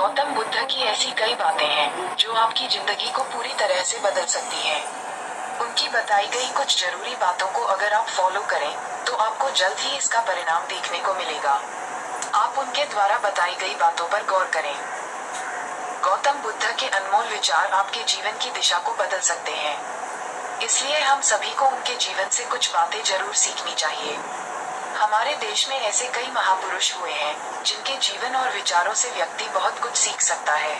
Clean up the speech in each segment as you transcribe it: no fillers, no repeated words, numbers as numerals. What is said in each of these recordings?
गौतम बुद्ध की ऐसी कई बातें हैं जो आपकी जिंदगी को पूरी तरह से बदल सकती हैं। उनकी बताई गई कुछ जरूरी बातों को अगर आप फॉलो करें तो आपको जल्द ही इसका परिणाम देखने को मिलेगा। आप उनके द्वारा बताई गई बातों पर गौर करें। गौतम बुद्ध के अनमोल विचार आपके जीवन की दिशा को बदल सकते हैं, इसलिए हम सभी को उनके जीवन से कुछ बातें जरूर सीखनी चाहिए। हमारे देश में ऐसे कई महापुरुष हुए हैं जिनके जीवन और विचारों से व्यक्ति बहुत कुछ सीख सकता है।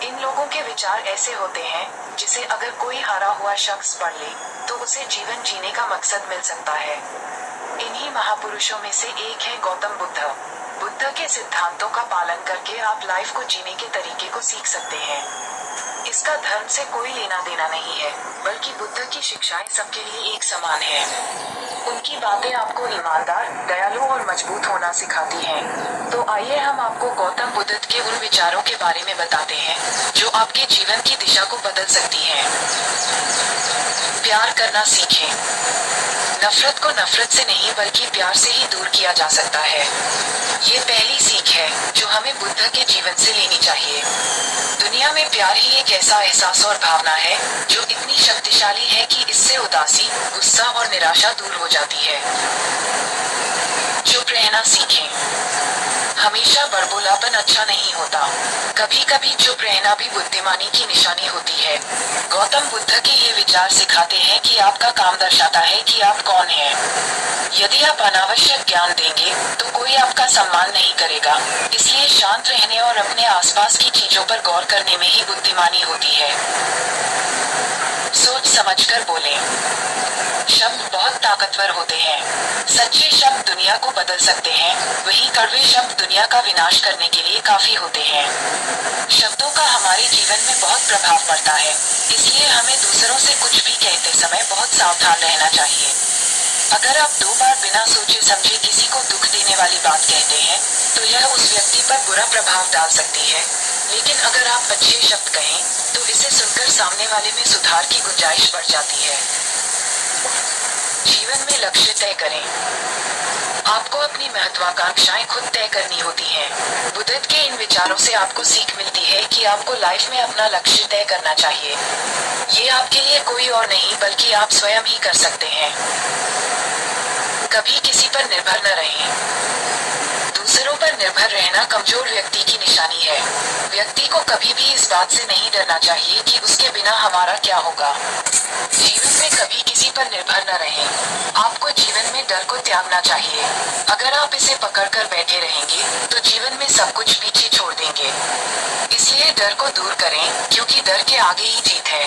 इन लोगों के विचार ऐसे होते हैं जिसे अगर कोई हारा हुआ शख्स पढ़ ले तो उसे जीवन जीने का मकसद मिल सकता है। इन्हीं महापुरुषों में से एक है गौतम बुद्ध। बुद्ध के सिद्धांतों का पालन करके आप लाइफ को जीने के तरीके को सीख सकते हैं। इसका धर्म से कोई लेना देना नहीं है, बल्कि बुद्ध की शिक्षाएं सबके लिए एक समान है। उनकी बातें आपको ईमानदार, दयालु और मजबूत होना सिखाती हैं। तो आइए हम आपको गौतम बुद्ध के उन विचारों के बारे में बताते हैं जो आपके जीवन की दिशा को बदल सकती हैं। प्यार करना सीखें। नफरत को नफरत से नहीं बल्कि प्यार से ही दूर किया जा सकता है। ये पहली सीख है जो हमें बुद्ध के जीवन से लेनी चाहिए। दुनिया में प्यार ही एक ऐसा एहसास और भावना है जो इतनी शक्तिशाली है कि इससे उदासी, गुस्सा और निराशा दूर हो जाती है। चुप रहना सीखें। हमेशा बड़बोलापन अच्छा नहीं होता। कभी कभी चुप रहना भी बुद्धिमानी की निशानी होती है। गौतम बुद्ध के ये विचार सिखाते हैं कि आपका काम दर्शाता है कि आप कौन हैं। यदि आप अनावश्यक ज्ञान देंगे तो कोई आपका सम्मान नहीं करेगा, इसलिए शांत रहने और अपने आसपास की चीजों पर गौर करने में ही बुद्धिमानी होती है। सोच समझकर बोलें। शब्द बहुत ताकतवर होते हैं। सच्चे शब्द दुनिया को बदल सकते हैं, वहीं कड़वे शब्द दुनिया का विनाश करने के लिए काफी होते हैं। शब्दों का हमारे जीवन में बहुत प्रभाव पड़ता है, इसलिए हमें दूसरों से कुछ भी कहते समय बहुत सावधान रहना चाहिए। अगर आप 2 बार बिना सोचे समझे किसी को दुख देने वाली बात कहते हैं तो यह उस व्यक्ति पर बुरा प्रभाव डाल सकती है, लेकिन अगर आप अच्छे शब्द कहें तो इसे सुनकर सामने वाले में सुधार की गुंजाइश बढ़ जाती है। जीवन में लक्ष्य तय करें। आपको अपनी महत्वाकांक्षाएं खुद तय करनी होती हैं। बुद्ध के इन विचारों से आपको सीख मिलती है कि आपको लाइफ में अपना लक्ष्य तय करना चाहिए। ये आपके लिए कोई और नहीं बल्कि आप स्वयं ही कर सकते हैं। कभी किसी पर निर्भर न रहें। दूसरों पर निर्भर रहना कमजोर व्यक्ति की निशानी है। व्यक्ति को कभी भी इस बात से नहीं डरना चाहिए कि उसके बिना हमारा क्या होगा। जीवन में कभी किसी पर निर्भर न रहें। आपको जीवन में डर को त्यागना चाहिए। अगर आप इसे पकड़कर बैठे रहेंगे तो जीवन में सब कुछ पीछे छोड़ देंगे। इसलिए डर को दूर करें, क्योंकि डर के आगे ही जीत है।